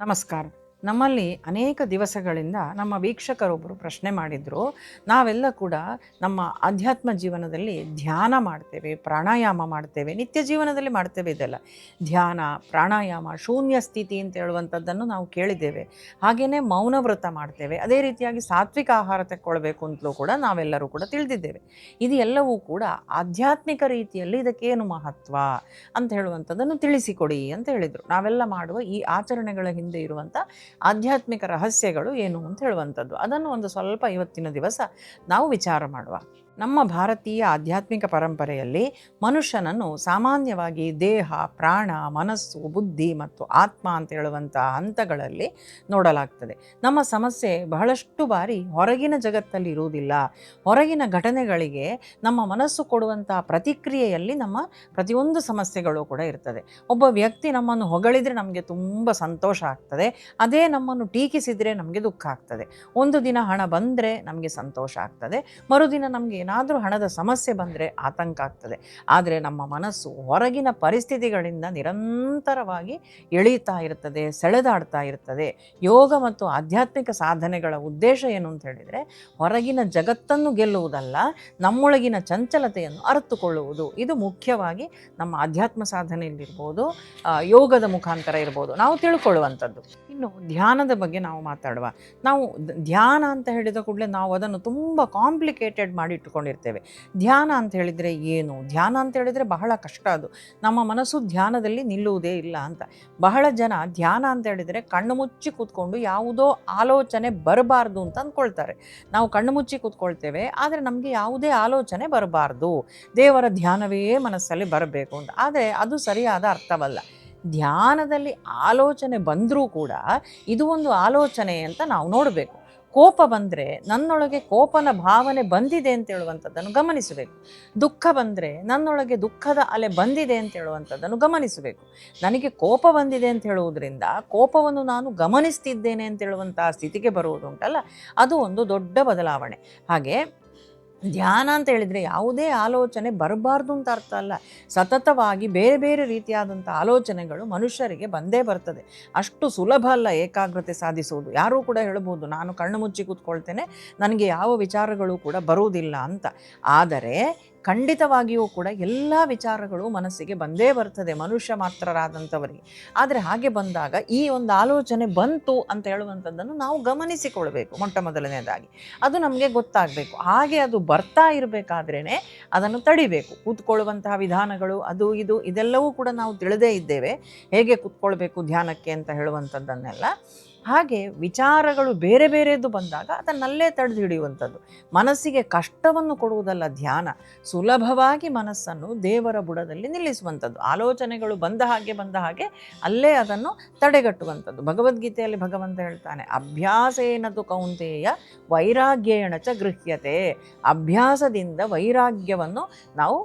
ನಮಸ್ಕಾರ. ನಮ್ಮಲ್ಲಿ ಅನೇಕ ದಿವಸಗಳಿಂದ ನಮ್ಮ ವೀಕ್ಷಕರೊಬ್ಬರು ಪ್ರಶ್ನೆ ಮಾಡಿದ್ರು. ನಾವೆಲ್ಲ ಕೂಡ ನಮ್ಮ ಆಧ್ಯಾತ್ಮ ಜೀವನದಲ್ಲಿ ಧ್ಯಾನ ಮಾಡ್ತೇವೆ, ಪ್ರಾಣಾಯಾಮ ಮಾಡ್ತೇವೆ, ನಿತ್ಯ ಜೀವನದಲ್ಲಿ ಮಾಡ್ತೇವೆ ಇದೆಲ್ಲ. ಧ್ಯಾನ, ಪ್ರಾಣಾಯಾಮ, ಶೂನ್ಯ ಸ್ಥಿತಿ ಅಂತ ಹೇಳುವಂಥದ್ದನ್ನು ನಾವು ಕೇಳಿದ್ದೇವೆ. ಹಾಗೆಯೇ ಮೌನ ವ್ರತ ಮಾಡ್ತೇವೆ. ಅದೇ ರೀತಿಯಾಗಿ ಸಾತ್ವಿಕ ಆಹಾರ ತೆಕ್ಕೊಳ್ಬೇಕು ಅಂತಲೂ ಕೂಡ ನಾವೆಲ್ಲರೂ ಕೂಡ ತಿಳಿದಿದ್ದೇವೆ. ಇದು ಎಲ್ಲವೂ ಕೂಡ ಆಧ್ಯಾತ್ಮಿಕ ರೀತಿಯಲ್ಲಿ ಇದಕ್ಕೇನು ಮಹತ್ವ ಅಂತ ಹೇಳುವಂಥದ್ದನ್ನು ತಿಳಿಸಿಕೊಡಿ ಅಂತ ಹೇಳಿದರು. ನಾವೆಲ್ಲ ಮಾಡುವ ಈ ಆಚರಣೆಗಳ ಹಿಂದೆ ಇರುವಂಥ ಆಧ್ಯಾತ್ಮಿಕ ರಹಸ್ಯಗಳು ಏನು ಅಂತ ಹೇಳುವಂಥದ್ದು, ಅದನ್ನು ಒಂದು ಸ್ವಲ್ಪ ಇವತ್ತಿನ ದಿವಸ ನಾವು ವಿಚಾರ ಮಾಡುವ. ನಮ್ಮ ಭಾರತೀಯ ಆಧ್ಯಾತ್ಮಿಕ ಪರಂಪರೆಯಲ್ಲಿ ಮನುಷ್ಯನನ್ನು ಸಾಮಾನ್ಯವಾಗಿ ದೇಹ, ಪ್ರಾಣ, ಮನಸ್ಸು, ಬುದ್ಧಿ ಮತ್ತು ಆತ್ಮ ಅಂತ ಹೇಳುವಂಥ ಹಂತಗಳಲ್ಲಿ ನೋಡಲಾಗ್ತದೆ. ನಮ್ಮ ಸಮಸ್ಯೆ ಬಹಳಷ್ಟು ಬಾರಿ ಹೊರಗಿನ ಜಗತ್ತಲ್ಲಿ ಇರುವುದಿಲ್ಲ. ಹೊರಗಿನ ಘಟನೆಗಳಿಗೆ ನಮ್ಮ ಮನಸ್ಸು ಕೊಡುವಂಥ ಪ್ರತಿಕ್ರಿಯೆಯಲ್ಲಿ ನಮ್ಮ ಪ್ರತಿಯೊಂದು ಸಮಸ್ಯೆಗಳು ಕೂಡ ಇರ್ತದೆ. ಒಬ್ಬ ವ್ಯಕ್ತಿ ನಮ್ಮನ್ನು ಹೊಗಳಿದರೆ ನಮಗೆ ತುಂಬ ಸಂತೋಷ ಆಗ್ತದೆ. ಅದೇ ನಮ್ಮನ್ನು ಟೀಕಿಸಿದರೆ ನಮಗೆ ದುಃಖ ಆಗ್ತದೆ. ಒಂದು ದಿನ ಹಣ ಬಂದರೆ ನಮಗೆ ಸಂತೋಷ ಆಗ್ತದೆ, ಮರುದಿನ ನಮಗೆ ಏನಾದರೂ ಹಣದ ಸಮಸ್ಯೆ ಬಂದರೆ ಆತಂಕ ಆಗ್ತದೆ. ಆದರೆ ನಮ್ಮ ಮನಸ್ಸು ಹೊರಗಿನ ಪರಿಸ್ಥಿತಿಗಳಿಂದ ನಿರಂತರವಾಗಿ ಎಳೀತಾ ಇರ್ತದೆ, ಸೆಳೆದಾಡ್ತಾ ಇರ್ತದೆ. ಯೋಗ ಮತ್ತು ಆಧ್ಯಾತ್ಮಿಕ ಸಾಧನೆಗಳ ಉದ್ದೇಶ ಏನು ಅಂತ ಹೇಳಿದರೆ, ಹೊರಗಿನ ಜಗತ್ತನ್ನು ಗೆಲ್ಲುವುದಲ್ಲ, ನಮ್ಮೊಳಗಿನ ಚಂಚಲತೆಯನ್ನು ಅರಿತುಕೊಳ್ಳುವುದು. ಇದು ಮುಖ್ಯವಾಗಿ ನಮ್ಮ ಆಧ್ಯಾತ್ಮ ಸಾಧನೆಯಲ್ಲಿರ್ಬೋದು, ಯೋಗದ ಮುಖಾಂತರ ಇರ್ಬೋದು, ನಾವು ತಿಳ್ಕೊಳ್ಳುವಂಥದ್ದು. ಇನ್ನು ಧ್ಯಾನದ ಬಗ್ಗೆ ನಾವು ಮಾತಾಡುವ. ನಾವು ಧ್ಯಾನ ಅಂತ ಹೇಳಿದ ಕೂಡಲೇ ನಾವು ಅದನ್ನು ತುಂಬ ಕಾಂಪ್ಲಿಕೇಟೆಡ್ ಮಾಡಿ ಇಟ್ಟುಕೊಂಡಿರ್ತೇವೆ. ಧ್ಯಾನ ಅಂತ ಹೇಳಿದರೆ ಏನು? ಧ್ಯಾನ ಅಂತ ಹೇಳಿದರೆ ಬಹಳ ಕಷ್ಟ. ಅದು ನಮ್ಮ ಮನಸ್ಸು ಧ್ಯಾನದಲ್ಲಿ ನಿಲ್ಲುವುದೇ ಇಲ್ಲ ಅಂತ. ಬಹಳ ಜನ ಧ್ಯಾನ ಅಂತ ಹೇಳಿದರೆ ಕಣ್ಣು ಮುಚ್ಚಿ ಕೂತ್ಕೊಂಡು ಯಾವುದೋ ಆಲೋಚನೆ ಬರಬಾರ್ದು ಅಂತ ಅಂದ್ಕೊಳ್ತಾರೆ. ನಾವು ಕಣ್ಣು ಮುಚ್ಚಿ ಕೂತ್ಕೊಳ್ತೇವೆ, ಆದರೆ ನಮಗೆ ಯಾವುದೇ ಆಲೋಚನೆ ಬರಬಾರ್ದು, ದೇವರ ಧ್ಯಾನವೇ ಮನಸ್ಸಲ್ಲಿ ಬರಬೇಕು ಅಂತ. ಆದರೆ ಅದು ಸರಿಯಾದ ಅರ್ಥವಲ್ಲ. ಧ್ಯಾನದಲ್ಲಿ ಆಲೋಚನೆ ಬಂದರೂ ಕೂಡ ಇದು ಒಂದು ಆಲೋಚನೆ ಅಂತ ನಾವು ನೋಡಬೇಕು. ಕೋಪ ಬಂದರೆ ನನ್ನೊಳಗೆ ಕೋಪನ ಭಾವನೆ ಬಂದಿದೆ ಅಂತ ಹೇಳುವಂಥದ್ದನ್ನು ಗಮನಿಸಬೇಕು. ದುಃಖ ಬಂದರೆ ನನ್ನೊಳಗೆ ದುಃಖದ ಅಲೆ ಬಂದಿದೆ ಅಂತ ಹೇಳುವಂಥದ್ದನ್ನು ಗಮನಿಸಬೇಕು. ನನಗೆ ಕೋಪ ಬಂದಿದೆ ಅಂತ ಹೇಳುವುದರಿಂದ ಕೋಪವನ್ನು ನಾನು ಗಮನಿಸ್ತಿದ್ದೇನೆ ಅಂತ ಹೇಳುವಂಥ ಸ್ಥಿತಿಗೆ ಬರುವುದು ಉಂಟಲ್ಲ, ಅದು ಒಂದು ದೊಡ್ಡ ಬದಲಾವಣೆ. ಹಾಗೆ ಧ್ಯಾನ ಅಂತ ಹೇಳಿದರೆ ಯಾವುದೇ ಆಲೋಚನೆ ಬರಬಾರ್ದು ಅಂತ ಅರ್ಥ ಅಲ್ಲ. ಸತತವಾಗಿ ಬೇರೆ ಬೇರೆ ರೀತಿಯಾದಂಥ ಆಲೋಚನೆಗಳು ಮನುಷ್ಯರಿಗೆ ಬಂದೇ ಬರ್ತದೆ. ಅಷ್ಟು ಸುಲಭ ಅಲ್ಲ ಏಕಾಗ್ರತೆ ಸಾಧಿಸುವುದು. ಯಾರೂ ಕೂಡ ಹೇಳ್ಬೋದು ನಾನು ಕಣ್ಣು ಮುಚ್ಚಿ ಕೂತ್ಕೊಳ್ತೇನೆ, ನನಗೆ ಯಾವ ವಿಚಾರಗಳು ಕೂಡ ಬರುವುದಿಲ್ಲ ಅಂತ. ಆದರೆ ಖಂಡಿತವಾಗಿಯೂ ಕೂಡ ಎಲ್ಲ ವಿಚಾರಗಳು ಮನಸ್ಸಿಗೆ ಬಂದೇ ಬರ್ತದೆ ಮನುಷ್ಯ ಮಾತ್ರರಾದಂಥವರಿಗೆ. ಆದರೆ ಹಾಗೆ ಬಂದಾಗ ಈ ಒಂದು ಆಲೋಚನೆ ಬಂತು ಅಂತ ಹೇಳುವಂಥದ್ದನ್ನು ನಾವು ಗಮನಿಸಿಕೊಳ್ಬೇಕು. ಮೊಟ್ಟ ಮೊದಲನೇದಾಗಿ ಅದು ನಮಗೆ ಗೊತ್ತಾಗಬೇಕು. ಹಾಗೆ ಅದು ಬರ್ತಾ ಇರಬೇಕಾದ್ರೇ ಅದನ್ನು ತಡಿಬೇಕು. ಕೂತ್ಕೊಳ್ಳುವಂತಹ ವಿಧಾನಗಳು ಅದು ಇದು ಇದೆಲ್ಲವೂ ಕೂಡ ನಾವು ತಿಳಿದೇ ಇದ್ದೇವೆ, ಹೇಗೆ ಕೂತ್ಕೊಳ್ಬೇಕು ಧ್ಯಾನಕ್ಕೆ ಅಂತ ಹೇಳುವಂಥದ್ದನ್ನೆಲ್ಲ. ಹಾಗೆ ವಿಚಾರಗಳು ಬೇರೆ ಬೇರೆದು ಬಂದಾಗ ಅದನ್ನಲ್ಲೇ ತಡೆದು ಹಿಡಿಯುವಂಥದ್ದು. ಮನಸ್ಸಿಗೆ ಕಷ್ಟವನ್ನು ಕೊಡುವುದಲ್ಲ ಧ್ಯಾನ, ಸುಲಭವಾಗಿ ಮನಸ್ಸನ್ನು ದೇವರ ಬುಡದಲ್ಲಿ ನಿಲ್ಲಿಸುವಂಥದ್ದು. ಆಲೋಚನೆಗಳು ಬಂದ ಹಾಗೆ ಅಲ್ಲೇ ಅದನ್ನು ತಡೆಗಟ್ಟುವಂಥದ್ದು. ಭಗವದ್ಗೀತೆಯಲ್ಲಿ ಭಗವಂತ ಹೇಳ್ತಾನೆ, ಅಭ್ಯಾಸೇನತು ಕೌಂತೆಯ ವೈರಾಗ್ಯೇಣ ಚ ಗೃಹ್ಯತೆ. ಅಭ್ಯಾಸದಿಂದ ವೈರಾಗ್ಯವನ್ನು ನಾವು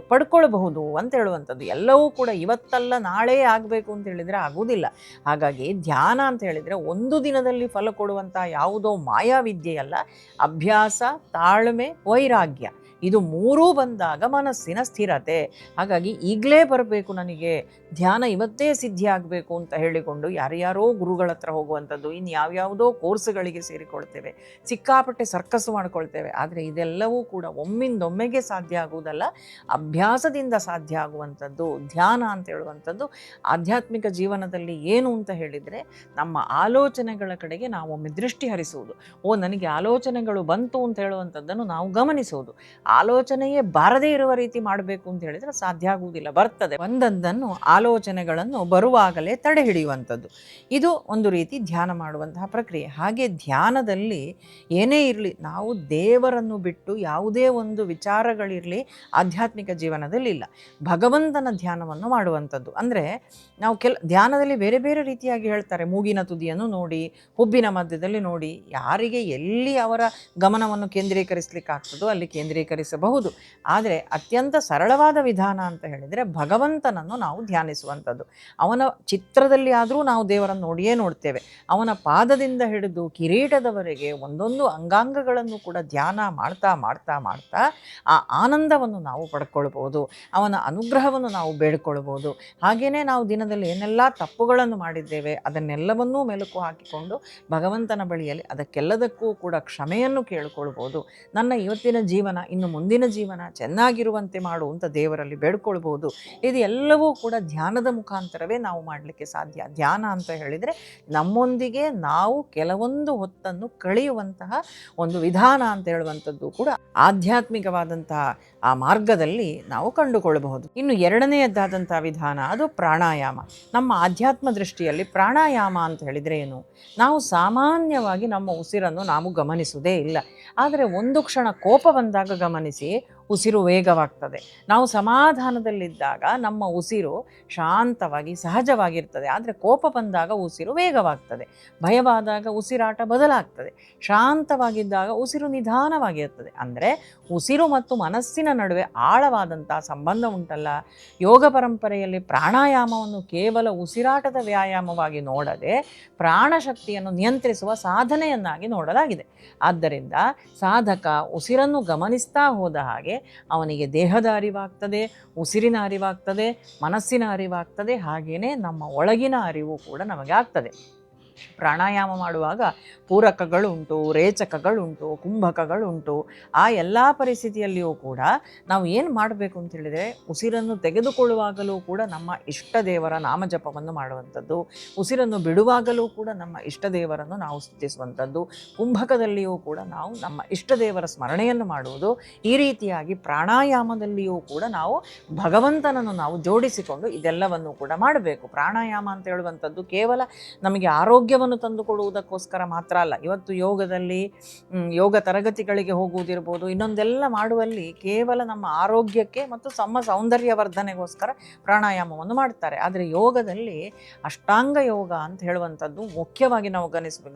ಪಡ್ಕೊಳ್ಬಹುದು ಅಂತ ಹೇಳುವಂಥದ್ದು. ಎಲ್ಲವೂ ಕೂಡ ಇವತ್ತಲ್ಲ ನಾಳೆ ಆಗಬೇಕು ಅಂತ ಹೇಳಿದರೆ ಆಗುವುದಿಲ್ಲ. ಹಾಗಾಗಿ ಧ್ಯಾನ ಅಂತ ಹೇಳಿದರೆ ಒಂದು ದಿನದಲ್ಲಿ ಫಲ ಕೊಡುವಂಥ ಯಾವುದೋ ಮಾಯಾವಿದ್ಯೆಯಲ್ಲ. ಅಭ್ಯಾಸ, ತಾಳ್ಮೆ, ವೈರಾಗ್ಯ, ಇದು ಮೂರೂ ಬಂದಾಗ ಮನಸ್ಸಿನ ಸ್ಥಿರತೆ. ಹಾಗಾಗಿ ಈಗಲೇ ಬರಬೇಕು, ನನಗೆ ಧ್ಯಾನ ಇವತ್ತೇ ಸಿದ್ಧಿ ಆಗಬೇಕು ಅಂತ ಹೇಳಿಕೊಂಡು ಯಾರ್ಯಾರೋ ಗುರುಗಳ ಹತ್ರ ಹೋಗುವಂಥದ್ದು, ಇನ್ನು ಯಾವ್ಯಾವುದೋ ಕೋರ್ಸ್ಗಳಿಗೆ ಸೇರಿಕೊಳ್ತೇವೆ, ಸಿಕ್ಕಾಪಟ್ಟೆ ಸರ್ಕಸ್ಸು ಮಾಡ್ಕೊಳ್ತೇವೆ. ಆದರೆ ಇದೆಲ್ಲವೂ ಕೂಡ ಒಮ್ಮಿಂದೊಮ್ಮೆಗೆ ಸಾಧ್ಯ ಆಗುವುದಲ್ಲ, ಅಭ್ಯಾಸದಿಂದ ಸಾಧ್ಯ ಆಗುವಂಥದ್ದು. ಧ್ಯಾನ ಅಂತ ಹೇಳುವಂಥದ್ದು ಆಧ್ಯಾತ್ಮಿಕ ಜೀವನದಲ್ಲಿ ಏನು ಅಂತ ಹೇಳಿದರೆ, ನಮ್ಮ ಆಲೋಚನೆಗಳ ಕಡೆಗೆ ನಾವು ಒಮ್ಮೆ ದೃಷ್ಟಿ ಹರಿಸುವುದು. ನನಗೆ ಆಲೋಚನೆಗಳು ಬಂತು ಅಂತ ಹೇಳುವಂಥದ್ದನ್ನು ನಾವು ಗಮನಿಸುವುದು. ಆಲೋಚನೆಯೇ ಬಾರದೇ ಇರುವ ರೀತಿ ಮಾಡಬೇಕು ಅಂತ ಹೇಳಿದರೆ ಸಾಧ್ಯ ಆಗುವುದಿಲ್ಲ. ಬರ್ತದೆ, ಒಂದೊಂದನ್ನು ಆಲೋಚನೆಗಳನ್ನು ಬರುವಾಗಲೇ ತಡೆ ಹಿಡಿಯುವಂಥದ್ದು. ಇದು ಒಂದು ರೀತಿ ಧ್ಯಾನ ಮಾಡುವಂತಹ ಪ್ರಕ್ರಿಯೆ. ಹಾಗೆ ಧ್ಯಾನದಲ್ಲಿ ಏನೇ ಇರಲಿ, ನಾವು ದೇವರನ್ನು ಬಿಟ್ಟು ಯಾವುದೇ ಒಂದು ವಿಚಾರಗಳಿರಲಿ ಆಧ್ಯಾತ್ಮಿಕ ಜೀವನದಲ್ಲಿ ಇಲ್ಲ. ಭಗವಂತನ ಧ್ಯಾನವನ್ನು ಮಾಡುವಂಥದ್ದು. ಅಂದರೆ ನಾವು ಧ್ಯಾನದಲ್ಲಿ ಬೇರೆ ಬೇರೆ ರೀತಿಯಾಗಿ ಹೇಳ್ತಾರೆ. ಮೂಗಿನ ತುದಿಯನ್ನು ನೋಡಿ, ಹುಬ್ಬಿನ ಮಧ್ಯದಲ್ಲಿ ನೋಡಿ, ಯಾರಿಗೆ ಎಲ್ಲಿ ಅವರ ಗಮನವನ್ನು ಕೇಂದ್ರೀಕರಿಸಲಿಕ್ಕಾಗ್ತದೋ ಅಲ್ಲಿ ಕೇಂದ್ರೀಕರಿಸಿ ಆಚರಿಸಬಹುದು. ಆದರೆ ಅತ್ಯಂತ ಸರಳವಾದ ವಿಧಾನ ಅಂತ ಹೇಳಿದರೆ ಭಗವಂತನನ್ನು ನಾವು ಧ್ಯಾನಿಸುವಂಥದ್ದು. ಅವನ ಚಿತ್ರದಲ್ಲಿ ಆದರೂ ನಾವು ದೇವರನ್ನು ನೋಡಿಯೇ ನೋಡ್ತೇವೆ. ಅವನ ಪಾದದಿಂದ ಹಿಡಿದು ಕಿರೀಟದವರೆಗೆ ಒಂದೊಂದು ಅಂಗಾಂಗಗಳನ್ನು ಕೂಡ ಧ್ಯಾನ ಮಾಡ್ತಾ ಮಾಡ್ತಾ ಮಾಡ್ತಾ ಆ ಆನಂದವನ್ನು ನಾವು ಪಡ್ಕೊಳ್ಬೋದು, ಅವನ ಅನುಗ್ರಹವನ್ನು ನಾವು ಬೇಡ್ಕೊಳ್ಬೋದು. ಹಾಗೆಯೇ ನಾವು ದಿನದಲ್ಲಿ ಏನೆಲ್ಲ ತಪ್ಪುಗಳನ್ನು ಮಾಡಿದ್ದೇವೆ ಅದನ್ನೆಲ್ಲವನ್ನೂ ಮೆಲುಕು ಹಾಕಿಕೊಂಡು ಭಗವಂತನ ಬಳಿಯಲ್ಲಿ ಅದಕ್ಕೆಲ್ಲದಕ್ಕೂ ಕೂಡ ಕ್ಷಮೆಯನ್ನು ಕೇಳಿಕೊಳ್ಬೋದು. ನನ್ನ ಇವತ್ತಿನ ಜೀವನ ಇನ್ನು ಮುಂದಿನ ಜೀವನ ಚೆನ್ನಾಗಿರುವಂತೆ ಮಾಡು ಅಂತ ದೇವರಲ್ಲಿ ಬೇಡ್ಕೊಳ್ಬೋದು. ಇದು ಎಲ್ಲವೂ ಕೂಡ ಧ್ಯಾನದ ಮುಖಾಂತರವೇ ನಾವು ಮಾಡಲಿಕ್ಕೆ ಸಾಧ್ಯ. ಧ್ಯಾನ ಅಂತ ಹೇಳಿದರೆ ನಮ್ಮೊಂದಿಗೆ ನಾವು ಕೆಲವೊಂದು ಹೊತ್ತನ್ನು ಕಳೆಯುವಂತಹ ಒಂದು ವಿಧಾನ ಅಂತ ಹೇಳುವಂಥದ್ದು ಕೂಡ ಆಧ್ಯಾತ್ಮಿಕವಾದಂತಹ ಆ ಮಾರ್ಗದಲ್ಲಿ ನಾವು ಕಂಡುಕೊಳ್ಳಬಹುದು. ಇನ್ನು ಎರಡನೆಯದ್ದಾದಂಥ ವಿಧಾನ ಅದು ಪ್ರಾಣಾಯಾಮ. ನಮ್ಮ ಆಧ್ಯಾತ್ಮ ದೃಷ್ಟಿಯಲ್ಲಿ ಪ್ರಾಣಾಯಾಮ ಅಂತ ಹೇಳಿದರೆ ಏನು? ನಾವು ಸಾಮಾನ್ಯವಾಗಿ ನಮ್ಮ ಉಸಿರನ್ನು ನಾವು ಗಮನಿಸುವುದೇ ಇಲ್ಲ. ಆದರೆ ಒಂದು ಕ್ಷಣ ಕೋಪ ಬಂದಾಗ ಗಮನಿಸಿ, ಉಸಿರು ವೇಗವಾಗ್ತದೆ. ನಾವು ಸಮಾಧಾನದಲ್ಲಿದ್ದಾಗ ನಮ್ಮ ಉಸಿರು ಶಾಂತವಾಗಿ ಸಹಜವಾಗಿರ್ತದೆ. ಆದರೆ ಕೋಪ ಬಂದಾಗ ಉಸಿರು ವೇಗವಾಗ್ತದೆ, ಭಯವಾದಾಗ ಉಸಿರಾಟ ಬದಲಾಗ್ತದೆ, ಶಾಂತವಾಗಿದ್ದಾಗ ಉಸಿರು ನಿಧಾನವಾಗಿರ್ತದೆ. ಅಂದರೆ ಉಸಿರು ಮತ್ತು ಮನಸ್ಸಿನ ನಡುವೆ ಆಳವಾದಂಥ ಸಂಬಂಧ ಉಂಟಲ್ಲ. ಯೋಗ ಪರಂಪರೆಯಲ್ಲಿ ಪ್ರಾಣಾಯಾಮವನ್ನು ಕೇವಲ ಉಸಿರಾಟದ ವ್ಯಾಯಾಮವಾಗಿ ನೋಡದೆ ಪ್ರಾಣಶಕ್ತಿಯನ್ನು ನಿಯಂತ್ರಿಸುವ ಸಾಧನೆಯನ್ನಾಗಿ ನೋಡಲಾಗಿದೆ. ಆದ್ದರಿಂದ ಸಾಧಕ ಉಸಿರನ್ನು ಗಮನಿಸ್ತಾ ಹೋದ ಹಾಗೆ ಅವನಿಗೆ ದೇಹದ ಅರಿವಾಗ್ತದೆ, ಉಸಿರಿನ ಅರಿವಾಗ್ತದೆ, ಮನಸ್ಸಿನ ಅರಿವಾಗ್ತದೆ, ಹಾಗೆಯೇ ನಮ್ಮ ಒಳಗಿನ ಅರಿವು ಕೂಡ ನಮಗೆ ಆಗ್ತದೆ. ಪ್ರಾಣಾಯಾಮ ಮಾಡುವಾಗ ಪೂರಕಗಳುಂಟು, ರೇಚಕಗಳುಂಟು, ಕುಂಭಕಗಳುಂಟು. ಆ ಎಲ್ಲ ಪರಿಸ್ಥಿತಿಯಲ್ಲಿಯೂ ಕೂಡ ನಾವು ಏನು ಮಾಡಬೇಕು ಅಂತ ಹೇಳಿದರೆ, ಉಸಿರನ್ನು ತೆಗೆದುಕೊಳ್ಳುವಾಗಲೂ ಕೂಡ ನಮ್ಮ ಇಷ್ಟ ದೇವರ ನಾಮಜಪವನ್ನು ಮಾಡುವಂಥದ್ದು, ಉಸಿರನ್ನು ಬಿಡುವಾಗಲೂ ಕೂಡ ನಮ್ಮ ಇಷ್ಟ ದೇವರನ್ನು ನಾವು ಸ್ತುತಿಸುವಂಥದ್ದು, ಕುಂಭಕದಲ್ಲಿಯೂ ಕೂಡ ನಾವು ನಮ್ಮ ಇಷ್ಟ ದೇವರ ಸ್ಮರಣೆಯನ್ನು ಮಾಡುವುದು. ಈ ರೀತಿಯಾಗಿ ಪ್ರಾಣಾಯಾಮದಲ್ಲಿಯೂ ಕೂಡ ನಾವು ಭಗವಂತನನ್ನು ನಾವು ಜೋಡಿಸಿಕೊಂಡು ಇದೆಲ್ಲವನ್ನು ಕೂಡ ಮಾಡಬೇಕು. ಪ್ರಾಣಾಯಾಮ ಅಂತ ಹೇಳುವಂಥದ್ದು ಕೇವಲ ನಮಗೆ ಆರೋಗ್ಯವನ್ನು ತಂದುಕೊಡುವುದಕ್ಕೋಸ್ಕರ ಮಾತ್ರ ಅಲ್ಲ. ಇವತ್ತು ಯೋಗದಲ್ಲಿ ಯೋಗ ತರಗತಿಗಳಿಗೆ ಹೋಗುವುದಿರ್ಬೋದು, ಇನ್ನೊಂದೆಲ್ಲ ಮಾಡುವಲ್ಲಿ ಕೇವಲ ನಮ್ಮ ಆರೋಗ್ಯಕ್ಕೆ ಮತ್ತು ನಮ್ಮ ಸೌಂದರ್ಯವರ್ಧನೆಗೋಸ್ಕರ ಪ್ರಾಣಾಯಾಮವನ್ನು ಮಾಡ್ತಾರೆ. ಆದರೆ ಯೋಗದಲ್ಲಿ ಅಷ್ಟಾಂಗ ಯೋಗ ಅಂತ ಹೇಳುವಂಥದ್ದು ಮುಖ್ಯವಾಗಿ ನಾವು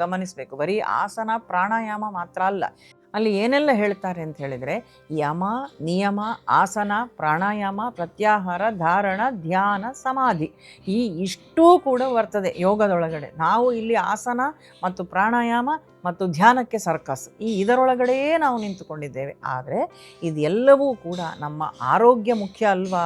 ಗಮನಿಸಬೇಕು. ಬರೀ ಆಸನ ಪ್ರಾಣಾಯಾಮ ಮಾತ್ರ ಅಲ್ಲ. ಅಲ್ಲಿ ಏನೆಲ್ಲ ಹೇಳ್ತಾರೆ ಅಂತ ಹೇಳಿದರೆ, ಯಮ, ನಿಯಮ, ಆಸನ, ಪ್ರಾಣಾಯಾಮ, ಪ್ರತ್ಯಾಹಾರ, ಧಾರಣ, ಧ್ಯಾನ, ಸಮಾಧಿ, ಈ ಇಷ್ಟೂ ಕೂಡ ಬರ್ತದೆ ಯೋಗದೊಳಗಡೆ. ನಾವು ಇಲ್ಲಿ ಆಸನ ಮತ್ತು ಪ್ರಾಣಾಯಾಮ ಮತ್ತು ಧ್ಯಾನಕ್ಕೆ ಸರ್ಕಸ್, ಇದರೊಳಗಡೆಯೇ ನಾವು ನಿಂತುಕೊಂಡಿದ್ದೇವೆ. ಆದರೆ ಇದೆಲ್ಲವೂ ಕೂಡ ನಮ್ಮ ಆರೋಗ್ಯ ಮುಖ್ಯ ಅಲ್ವಾ?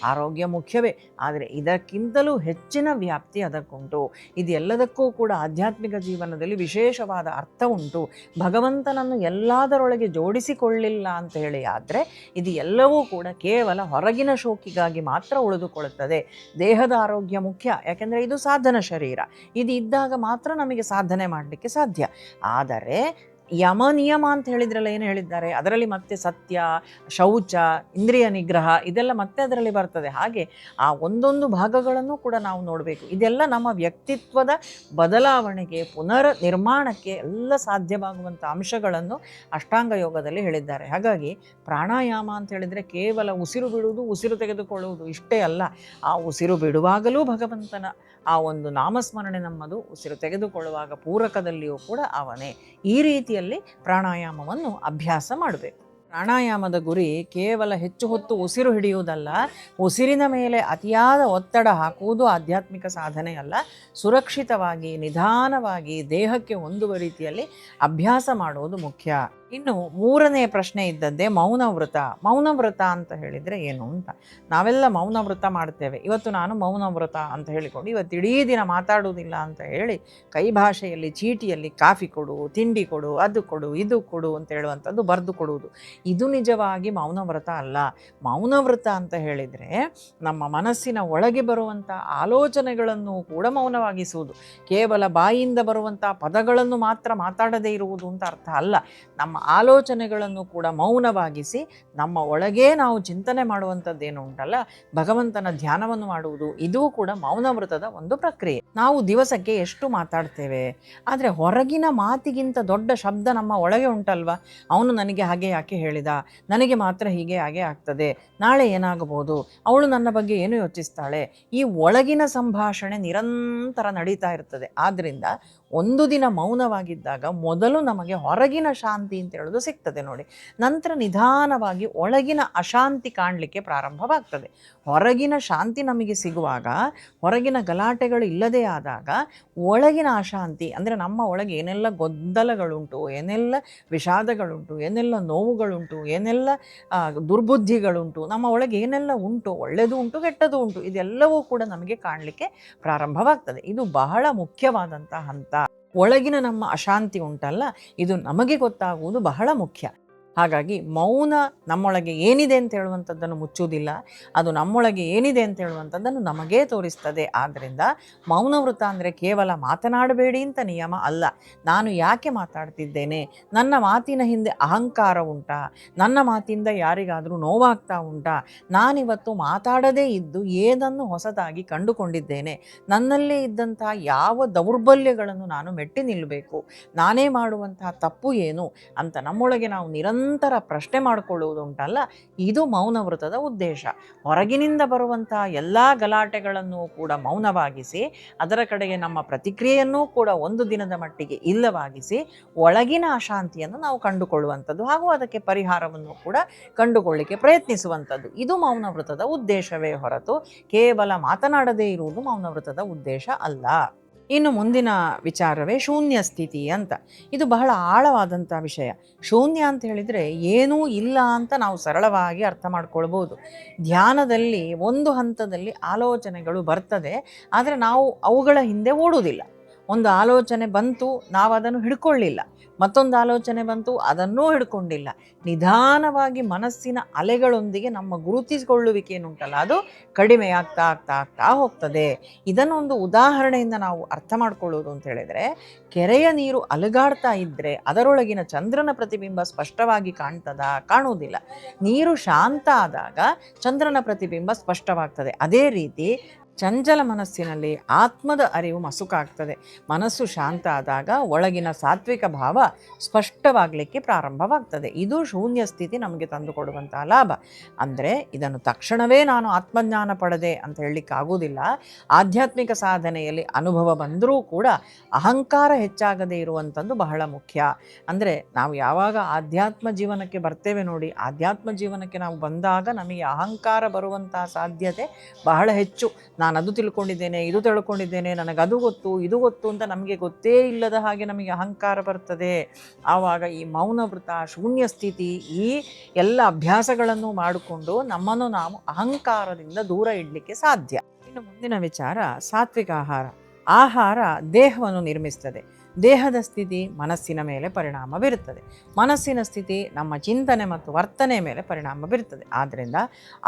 ಆರೋಗ್ಯ ಮುಖ್ಯವೇ, ಆದರೆ ಇದಕ್ಕಿಂತಲೂ ಹೆಚ್ಚಿನ ವ್ಯಾಪ್ತಿ ಅದಕ್ಕುಂಟು. ಇದೆಲ್ಲದಕ್ಕೂ ಕೂಡ ಆಧ್ಯಾತ್ಮಿಕ ಜೀವನದಲ್ಲಿ ವಿಶೇಷವಾದ ಅರ್ಥ ಉಂಟು. ಭಗವಂತನನ್ನು ಎಲ್ಲದರೊಳಗೆ ಜೋಡಿಸಿಕೊಳ್ಳಿಲ್ಲ ಅಂತ ಹೇಳಿ ಆದರೆ ಇದು ಎಲ್ಲವೂ ಕೂಡ ಕೇವಲ ಹೊರಗಿನ ಶೋಕಿಗಾಗಿ ಮಾತ್ರ ಉಳಿದುಕೊಳ್ಳುತ್ತದೆ. ದೇಹದ ಆರೋಗ್ಯ ಮುಖ್ಯ, ಯಾಕೆಂದರೆ ಇದು ಸಾಧನ ಶರೀರ. ಇದು ಇದ್ದಾಗ ಮಾತ್ರ ನಮಗೆ ಸಾಧನೆ ಮಾಡಲಿಕ್ಕೆ ಸಾಧ್ಯ. ಆದರೆ ಯಮ ನಿಯಮ ಅಂತ ಹೇಳಿದ್ರಲ್ಲ, ಏನು ಹೇಳಿದ್ದಾರೆ ಅದರಲ್ಲಿ ಮತ್ತೆ ಸತ್ಯ, ಶೌಚ, ಇಂದ್ರಿಯ ನಿಗ್ರಹ ಇದೆಲ್ಲ ಮತ್ತೆ ಅದರಲ್ಲಿ ಬರ್ತದೆ. ಹಾಗೆ ಆ ಒಂದೊಂದು ಭಾಗಗಳನ್ನು ಕೂಡ ನಾವು ನೋಡಬೇಕು. ಇದೆಲ್ಲ ನಮ್ಮ ವ್ಯಕ್ತಿತ್ವದ ಬದಲಾವಣೆಗೆ, ಪುನರ್ ನಿರ್ಮಾಣಕ್ಕೆ ಎಲ್ಲ ಸಾಧ್ಯವಾಗುವಂಥ ಅಂಶಗಳನ್ನು ಅಷ್ಟಾಂಗ ಯೋಗದಲ್ಲಿ ಹೇಳಿದ್ದಾರೆ. ಹಾಗಾಗಿ ಪ್ರಾಣಾಯಾಮ ಅಂತ ಹೇಳಿದರೆ ಕೇವಲ ಉಸಿರು ಬಿಡುವುದು, ಉಸಿರು ತೆಗೆದುಕೊಳ್ಳುವುದು ಇಷ್ಟೇ ಅಲ್ಲ. ಆ ಉಸಿರು ಬಿಡುವಾಗಲೂ ಭಗವಂತನ ಆ ಒಂದು ನಾಮಸ್ಮರಣೆ ನಮ್ಮದು, ಉಸಿರು ತೆಗೆದುಕೊಳ್ಳುವಾಗ ಪೂರಕದಲ್ಲಿಯೂ ಕೂಡ ಅವನೇ. ಈ ರೀತಿಯಲ್ಲಿ ಪ್ರಾಣಾಯಾಮವನ್ನು ಅಭ್ಯಾಸ ಮಾಡಬೇಕು. ಪ್ರಾಣಾಯಾಮದ ಗುರಿ ಕೇವಲ ಹೆಚ್ಚು ಹೊತ್ತು ಉಸಿರು ಹಿಡಿಯುವುದಲ್ಲ, ಉಸಿರಿನ ಮೇಲೆ ಅತಿಯಾದ ಒತ್ತಡ ಹಾಕುವುದು ಆಧ್ಯಾತ್ಮಿಕ ಸಾಧನೆಯಲ್ಲ. ಸುರಕ್ಷಿತವಾಗಿ ನಿಧಾನವಾಗಿ ದೇಹಕ್ಕೆ ಹೊಂದುವ ರೀತಿಯಲ್ಲಿ ಅಭ್ಯಾಸ ಮಾಡುವುದು ಮುಖ್ಯ. ಇನ್ನು ಮೂರನೇ ಪ್ರಶ್ನೆ ಇದ್ದದ್ದೇ ಮೌನವ್ರತ. ಮೌನವ್ರತ ಅಂತ ಹೇಳಿದರೆ ಏನು ಅಂತ. ನಾವೆಲ್ಲ ಮೌನವ್ರತ ಮಾಡ್ತೇವೆ. ಇವತ್ತು ನಾನು ಮೌನವ್ರತ ಅಂತ ಹೇಳಿಕೊಂಡು ಇವತ್ತು ಇಡೀ ದಿನ ಮಾತಾಡುವುದಿಲ್ಲ ಅಂತ ಹೇಳಿ ಕೈ ಭಾಷೆಯಲ್ಲಿ ಚೀಟಿಯಲ್ಲಿ ಕಾಫಿ ಕೊಡು, ತಿಂಡಿ ಕೊಡು, ಅದು ಕೊಡು, ಇದು ಕೊಡು ಅಂತ ಹೇಳುವಂಥದ್ದು ಬರೆದು ಕೊಡುವುದು. ಇದು ನಿಜವಾಗಿ ಮೌನವ್ರತ ಅಲ್ಲ. ಮೌನವ್ರತ ಅಂತ ಹೇಳಿದರೆ ನಮ್ಮ ಮನಸ್ಸಿನ ಒಳಗೆ ಬರುವಂಥ ಆಲೋಚನೆಗಳನ್ನು ಕೂಡ ಮೌನವಾಗಿಸುವುದು. ಕೇವಲ ಬಾಯಿಯಿಂದ ಬರುವಂಥ ಪದಗಳನ್ನು ಮಾತ್ರ ಮಾತಾಡದೇ ಇರುವುದು ಅಂತ ಅರ್ಥ ಅಲ್ಲ. ನಮ್ಮ ಆಲೋಚನೆಗಳನ್ನು ಕೂಡ ಮೌನವಾಗಿಸಿ ನಮ್ಮ ಒಳಗೇ ನಾವು ಚಿಂತನೆ ಮಾಡುವಂಥದ್ದೇನು ಉಂಟಲ್ಲ, ಭಗವಂತನ ಧ್ಯಾನವನ್ನು ಮಾಡುವುದು, ಇದೂ ಕೂಡ ಮೌನವ್ರತದ ಒಂದು ಪ್ರಕ್ರಿಯೆ. ನಾವು ದಿವಸಕ್ಕೆ ಎಷ್ಟು ಮಾತಾಡ್ತೇವೆ, ಆದರೆ ಹೊರಗಿನ ಮಾತಿಗಿಂತ ದೊಡ್ಡ ಶಬ್ದ ನಮ್ಮ ಒಳಗೆ ಉಂಟಲ್ವ. ಅವನು ನನಗೆ ಹಾಗೆ ಯಾಕೆ ಹೇಳಿದ, ನನಗೆ ಮಾತ್ರ ಹೀಗೆ ಹಾಗೆ ಆಗ್ತದೆ, ನಾಳೆ ಏನಾಗಬಹುದು, ಅವಳು ನನ್ನ ಬಗ್ಗೆ ಏನು ಯೋಚಿಸ್ತಾಳೆ, ಈ ಒಳಗಿನ ಸಂಭಾಷಣೆ ನಿರಂತರ ನಡೀತಾ ಇರ್ತದೆ. ಆದ್ದರಿಂದ ಒಂದು ದಿನ ಮೌನವಾಗಿದ್ದಾಗ ಮೊದಲು ನಮಗೆ ಹೊರಗಿನ ಶಾಂತಿ ಅಂತ ಹೇಳೋದು ಸಿಗ್ತದೆ ನೋಡಿ. ನಂತರ ನಿಧಾನವಾಗಿ ಒಳಗಿನ ಅಶಾಂತಿ ಕಾಣಲಿಕ್ಕೆ ಪ್ರಾರಂಭವಾಗ್ತದೆ. ಹೊರಗಿನ ಶಾಂತಿ ನಮಗೆ ಸಿಗುವಾಗ, ಹೊರಗಿನ ಗಲಾಟೆಗಳು ಇಲ್ಲದೇ ಆದಾಗ ಒಳಗಿನ ಅಶಾಂತಿ ಅಂದರೆ ನಮ್ಮ ಒಳಗೆ ಏನೆಲ್ಲ ಗೊಂದಲಗಳುಂಟು, ಏನೆಲ್ಲ ವಿಷಾದಗಳುಂಟು, ಏನೆಲ್ಲ ನೋವುಗಳುಂಟು, ಏನೆಲ್ಲ ದುರ್ಬುದ್ಧಿಗಳುಂಟು, ನಮ್ಮ ಒಳಗೆ ಏನೆಲ್ಲ ಉಂಟು, ಒಳ್ಳೆಯದು ಉಂಟು, ಕೆಟ್ಟದ್ದು ಉಂಟು, ಇದೆಲ್ಲವೂ ಕೂಡ ನಮಗೆ ಕಾಣಲಿಕ್ಕೆ ಪ್ರಾರಂಭವಾಗ್ತದೆ. ಇದು ಬಹಳ ಮುಖ್ಯವಾದಂಥ ಹಂತ. ಒಳಗಿನ ನಮ್ಮ ಅಶಾಂತಿ ಉಂಟಲ್ಲ, ಇದು ನಮಗೆ ಗೊತ್ತಾಗುವುದು ಬಹಳ ಮುಖ್ಯ. ಹಾಗಾಗಿ ಮೌನ ನಮ್ಮೊಳಗೆ ಏನಿದೆ ಅಂತ ಹೇಳುವಂಥದ್ದನ್ನು ಮುಚ್ಚುವುದಿಲ್ಲ, ಅದು ನಮ್ಮೊಳಗೆ ಏನಿದೆ ಅಂತ ಹೇಳುವಂಥದ್ದನ್ನು ನಮಗೇ ತೋರಿಸ್ತದೆ. ಆದ್ದರಿಂದ ಮೌನವ್ರತ ಅಂದರೆ ಕೇವಲ ಮಾತನಾಡಬೇಡಿ ಅಂತ ನಿಯಮ ಅಲ್ಲ. ನಾನು ಯಾಕೆ ಮಾತಾಡ್ತಿದ್ದೇನೆ, ನನ್ನ ಮಾತಿನ ಹಿಂದೆ ಅಹಂಕಾರ ಉಂಟಾ, ನನ್ನ ಮಾತಿಂದ ಯಾರಿಗಾದರೂ ನೋವಾಗ್ತಾ ಉಂಟಾ, ನಾನಿವತ್ತು ಮಾತಾಡದೇ ಇದ್ದು ಏನನ್ನು ಹೊಸದಾಗಿ ಕಂಡುಕೊಂಡಿದ್ದೇನೆ, ನನ್ನಲ್ಲೇ ಇದ್ದಂತಹ ಯಾವ ದೌರ್ಬಲ್ಯಗಳನ್ನು ನಾನು ಮೆಟ್ಟಿ ನಿಲ್ಲಬೇಕು, ನಾನೇ ಮಾಡುವಂತಹ ತಪ್ಪು ಏನು ಅಂತ ನಮ್ಮೊಳಗೆ ನಾವು ನಿರಂತರ ಪ್ರಶ್ನೆ ಮಾಡಿಕೊಳ್ಳುವುದು ಉಂಟಲ್ಲ, ಇದು ಮೌನವ್ರತದ ಉದ್ದೇಶ. ಹೊರಗಿನಿಂದ ಬರುವಂತಹ ಎಲ್ಲ ಗಲಾಟೆಗಳನ್ನು ಕೂಡ ಮೌನವಾಗಿಸಿ, ಅದರ ಕಡೆಗೆ ನಮ್ಮ ಪ್ರತಿಕ್ರಿಯೆಯನ್ನೂ ಕೂಡ ಒಂದು ದಿನದ ಮಟ್ಟಿಗೆ ಇಲ್ಲವಾಗಿಸಿ, ಒಳಗಿನ ಅಶಾಂತಿಯನ್ನು ನಾವು ಕಂಡುಕೊಳ್ಳುವಂಥದ್ದು ಹಾಗೂ ಅದಕ್ಕೆ ಪರಿಹಾರವನ್ನು ಕೂಡ ಕಂಡುಕೊಳ್ಳಿಕ್ಕೆ ಪ್ರಯತ್ನಿಸುವಂಥದ್ದು, ಇದು ಮೌನವ್ರತದ ಉದ್ದೇಶವೇ ಹೊರತು ಕೇವಲ ಮಾತನಾಡದೇ ಇರುವುದು ಮೌನವ್ರತದ ಉದ್ದೇಶ ಅಲ್ಲ. ಇನ್ನು ಮುಂದಿನ ವಿಚಾರವೇ ಶೂನ್ಯ ಸ್ಥಿತಿ ಅಂತ. ಇದು ಬಹಳ ಆಳವಾದಂಥ ವಿಷಯ. ಶೂನ್ಯ ಅಂತ ಹೇಳಿದರೆ ಏನೂ ಇಲ್ಲ ಅಂತ ನಾವು ಸರಳವಾಗಿ ಅರ್ಥ ಮಾಡ್ಕೊಳ್ಬೋದು. ಧ್ಯಾನದಲ್ಲಿ ಒಂದು ಹಂತದಲ್ಲಿ ಆಲೋಚನೆಗಳು ಬರ್ತದೆ, ಆದರೆ ನಾವು ಅವುಗಳ ಹಿಂದೆ ಓಡುವುದಿಲ್ಲ. ಒಂದು ಆಲೋಚನೆ ಬಂತು, ನಾವು ಅದನ್ನು ಹಿಡ್ಕೊಳ್ಳಿಲ್ಲ, ಮತ್ತೊಂದು ಆಲೋಚನೆ ಬಂತು, ಅದನ್ನೂ ಹಿಡ್ಕೊಂಡಿಲ್ಲ. ನಿಧಾನವಾಗಿ ಮನಸ್ಸಿನ ಅಲೆಗಳೊಂದಿಗೆ ನಮ್ಮ ಗುರುತಿಸಿಕೊಳ್ಳುವಿಕೆ ಏನುಂಟಲ್ಲ, ಅದು ಕಡಿಮೆ ಆಗ್ತಾ ಆಗ್ತಾ ಆಗ್ತಾ ಹೋಗ್ತದೆ. ಇದನ್ನೊಂದು ಉದಾಹರಣೆಯಿಂದ ನಾವು ಅರ್ಥ ಮಾಡ್ಕೊಳ್ಳೋದು ಅಂತ ಹೇಳಿದರೆ, ಕೆರೆಯ ನೀರು ಅಲುಗಾಡ್ತಾ ಇದ್ದರೆ ಅದರೊಳಗಿನ ಚಂದ್ರನ ಪ್ರತಿಬಿಂಬ ಸ್ಪಷ್ಟವಾಗಿ ಕಾಣುವುದಿಲ್ಲ. ನೀರು ಶಾಂತ ಆದಾಗ ಚಂದ್ರನ ಪ್ರತಿಬಿಂಬ ಸ್ಪಷ್ಟವಾಗ್ತದೆ. ಅದೇ ರೀತಿ ಚಂಚಲ ಮನಸ್ಸಿನಲ್ಲಿ ಆತ್ಮದ ಅರಿವು ಮಸುಕಾಗ್ತದೆ. ಮನಸ್ಸು ಶಾಂತ ಆದಾಗ ಒಳಗಿನ ಸಾತ್ವಿಕ ಭಾವ ಸ್ಪಷ್ಟವಾಗಲಿಕ್ಕೆ ಪ್ರಾರಂಭವಾಗ್ತದೆ. ಇದು ಶೂನ್ಯ ಸ್ಥಿತಿ ನಮಗೆ ತಂದುಕೊಡುವಂತಹ ಲಾಭ. ಅಂದರೆ ಇದನ್ನು ತಕ್ಷಣವೇ ನಾನು ಆತ್ಮಜ್ಞಾನ ಪಡೆದೆ ಅಂತ ಹೇಳಲಿಕ್ಕಾಗೋದಿಲ್ಲ. ಆಧ್ಯಾತ್ಮಿಕ ಸಾಧನೆಯಲ್ಲಿ ಅನುಭವ ಬಂದರೂ ಕೂಡ ಅಹಂಕಾರ ಹೆಚ್ಚಾಗದೇ ಇರುವಂಥದ್ದು ಬಹಳ ಮುಖ್ಯ. ಅಂದರೆ ನಾವು ಯಾವಾಗ ಆಧ್ಯಾತ್ಮ ಜೀವನಕ್ಕೆ ಬರ್ತೇವೆ ನೋಡಿ, ಆಧ್ಯಾತ್ಮ ಜೀವನಕ್ಕೆ ನಾವು ಬಂದಾಗ ನಮಗೆ ಅಹಂಕಾರ ಬರುವಂತಹ ಸಾಧ್ಯತೆ ಬಹಳ ಹೆಚ್ಚು. ನಾನು ಅದು ತಿಳ್ಕೊಂಡಿದ್ದೇನೆ, ಇದು ತಿಳ್ಕೊಂಡಿದ್ದೇನೆ, ನನಗದು ಗೊತ್ತು, ಇದು ಗೊತ್ತು ಅಂತ ನಮಗೆ ಗೊತ್ತೇ ಇಲ್ಲದ ಹಾಗೆ ನಮಗೆ ಅಹಂಕಾರ ಬರ್ತದೆ. ಆವಾಗ ಈ ಮೌನವ್ರತ, ಶೂನ್ಯ ಸ್ಥಿತಿ, ಈ ಎಲ್ಲ ಅಭ್ಯಾಸಗಳನ್ನು ಮಾಡಿಕೊಂಡು ನಮ್ಮನ್ನು ನಾವು ಅಹಂಕಾರದಿಂದ ದೂರ ಇಡಲಿಕ್ಕೆ ಸಾಧ್ಯ. ಇನ್ನು ಮುಂದಿನ ವಿಚಾರ ಸಾತ್ವಿಕ ಆಹಾರ. ಆಹಾರ ದೇಹವನ್ನು ನಿರ್ಮಿಸ್ತದೆ. ದೇಹದ ಸ್ಥಿತಿ ಮನಸ್ಸಿನ ಮೇಲೆ ಪರಿಣಾಮ ಬೀರುತ್ತದೆ. ಮನಸ್ಸಿನ ಸ್ಥಿತಿ ನಮ್ಮ ಚಿಂತನೆ ಮತ್ತು ವರ್ತನೆ ಮೇಲೆ ಪರಿಣಾಮ ಬೀರುತ್ತದೆ. ಆದ್ದರಿಂದ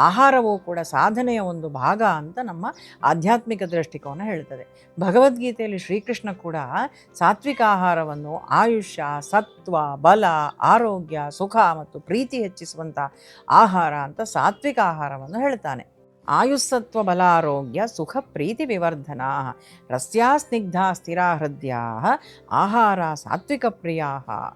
ಆಹಾರವೂ ಕೂಡ ಸಾಧನೆಯ ಒಂದು ಭಾಗ ಅಂತ ನಮ್ಮ ಆಧ್ಯಾತ್ಮಿಕ ದೃಷ್ಟಿಕೋನ ಹೇಳ್ತದೆ. ಭಗವದ್ಗೀತೆಯಲ್ಲಿ ಶ್ರೀಕೃಷ್ಣ ಕೂಡ ಸಾತ್ವಿಕ ಆಹಾರವನ್ನು ಆಯುಷ್ಯ, ಸತ್ವ, ಬಲ, ಆರೋಗ್ಯ, ಸುಖ ಮತ್ತು ಪ್ರೀತಿ ಹೆಚ್ಚಿಸುವಂಥ ಆಹಾರ ಅಂತ ಸಾತ್ವಿಕ ಆಹಾರವನ್ನು ಹೇಳ್ತಾನೆ. ಆಯುಸ್ಸತ್ವ ಬಲಾರೋಗ್ಯ ಸುಖ ಪ್ರೀತಿ ವಿವರ್ಧನಾ ರಸ್ಯಾ ಸ್ನಿಗ್ಧ ಸ್ಥಿರಾ ಹೃದಯ ಆಹಾರ ಸಾತ್ವಿಕ ಪ್ರಿಯಾ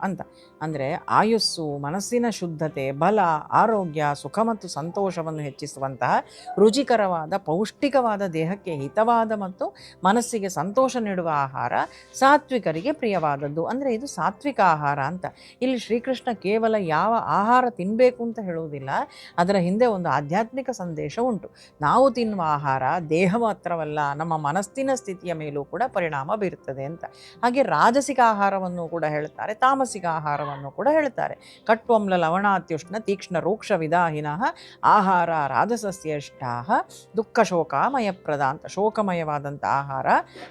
ಅಂತ. ಅಂದರೆ ಆಯುಸ್ಸು, ಮನಸ್ಸಿನ ಶುದ್ಧತೆ, ಬಲ, ಆರೋಗ್ಯ, ಸುಖ ಮತ್ತು ಸಂತೋಷವನ್ನು ಹೆಚ್ಚಿಸುವಂತಹ ರುಚಿಕರವಾದ, ಪೌಷ್ಟಿಕವಾದ, ದೇಹಕ್ಕೆ ಹಿತವಾದ ಮತ್ತು ಮನಸ್ಸಿಗೆ ಸಂತೋಷ ನೀಡುವ ಆಹಾರ ಸಾತ್ವಿಕರಿಗೆ ಪ್ರಿಯವಾದದ್ದು. ಅಂದರೆ ಇದು ಸಾತ್ವಿಕ ಆಹಾರ ಅಂತ. ಇಲ್ಲಿ ಶ್ರೀಕೃಷ್ಣ ಕೇವಲ ಯಾವ ಆಹಾರ ತಿನ್ನಬೇಕು ಅಂತ ಹೇಳುವುದಿಲ್ಲ, ಅದರ ಹಿಂದೆ ಒಂದು ಆಧ್ಯಾತ್ಮಿಕ ಸಂದೇಶ ಉಂಟು. ನಾವು ತಿನ್ನುವ ಆಹಾರ ದೇಹ ಮಾತ್ರವಲ್ಲ, ನಮ್ಮ ಮನಸ್ಸಿನ ಸ್ಥಿತಿಯ ಮೇಲೂ ಕೂಡ ಪರಿಣಾಮ ಬೀರುತ್ತದೆ ಅಂತ. ಹಾಗೆ ರಾಜಸಿಕ ಆಹಾರವನ್ನು ಕೂಡ ಹೇಳ್ತಾರೆ, ತಾಮಸಿಕ ಆಹಾರವನ್ನು ಕೂಡ ಹೇಳ್ತಾರೆ. ಕಟ್ವಂಲ ಲವಣಾತ್ಯುಷ್ಣ ತೀಕ್ಷ್ಣ ರೂಕ್ಷ ವಿದಾಹಿನಃ ಆಹಾರ ರಾಜಸಸ್ಯಷ್ಟಾಹ ದುಃಖ ಶೋಕಮಯಪ್ರದ ಅಂತ. ಶೋಕಮಯವಾದಂಥ ಆಹಾರ